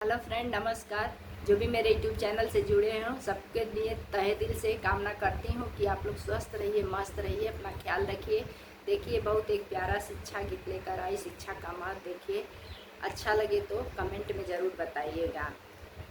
Hello friend, नमस्कार। जो भी मेरे यूट्यूब चैनल से जुड़े हों सबके लिए तहे दिल से कामना करती हूँ कि आप लोग स्वस्थ रहिए, मस्त रहिए, अपना ख्याल रखिए। देखिए, बहुत एक प्यारा शिक्षा गीत लेकर आई। शिक्षा का महत्व देखिए, अच्छा लगे तो कमेंट में ज़रूर बताइएगा।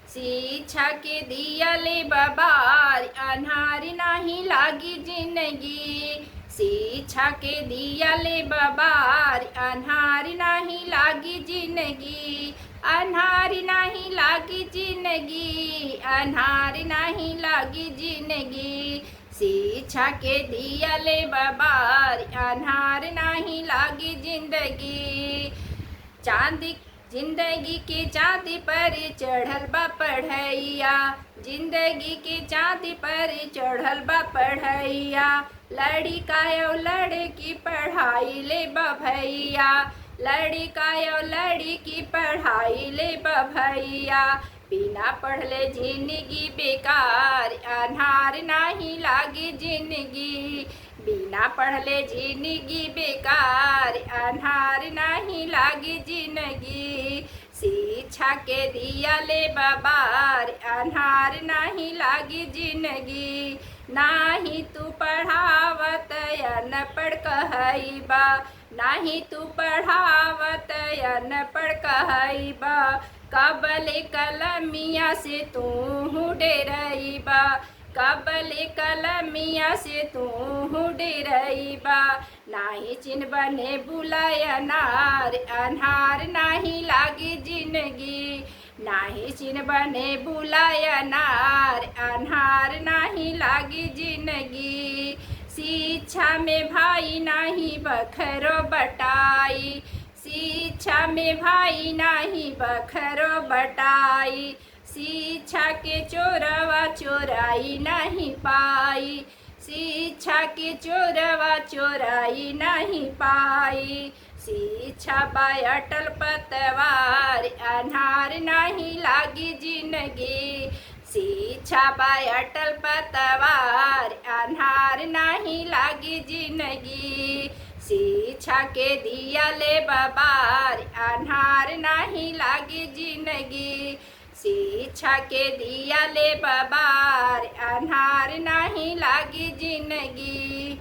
शिक्षा के दिया ले बबार, अन्हार नहीं लागी जिंदगी। शिक्षा के दिया ले बबार, अन्हार नहीं लागी जिंदगी। अन्हार नहीं लागी जिंदगी, अन्हार नहीं लागी जिंदगी। शिक्षा के दिया ले बबार, अन्हार नहीं लागी जिंदगी। चांदी जिंदगी के चांदी पर चढ़ल बा पढ़ैया, जिंदगी के चांदी पर चढ़ल बा पढ़ैया। लड़का और लड़की पढ़ाई ले भैया, लड़का और लड़की पढ़ाई ले भैया। बिना पढ़ले जिंदगी बेकार, अन्हार नहीं लागी जिंदगी। बिना पढ़ले जिंदगी बेकार, अन्हार नहीं लागी जिंदगी। शिक्षा के दिया ले बबार, अन्हार नहीं लागी जिंदगी। नाही तू पढ़ावत अनपढ़ कहैबा, नाही तू पढ़ावत अनपढ़ कहैबा। कबले कलमिया से तू डेरैबा, कबले कलमिया से तू डेरैबा। नाही चिन्हबने बुलाय अनार, अन्हार नहीं लागी जिंदगी। नाही चिन्हबने बुलाय अनार, अन्हार नहीं लागी जिंदगी। शिक्षा में भाई नहीं बखरो बटाई, शिक्षा में भाई नहीं बखरो बटाई। शिक्षा के चोरवा चोराई नहीं पाई, शिक्षा के चोरवा चोराई नहीं पाई। शिक्षा बाय अटल पतवार, अन्हार नहीं लागी जिंदगी। शिक्षा बाय अटल पतवार, अन्हार नहीं लागी जिंदगी। शिक्षा के दिया ले बबार, अन्हार नहीं लागी जिंदगी। शिक्षा के दिया ले बबार, अन्हार नहीं लागी जिंदगी।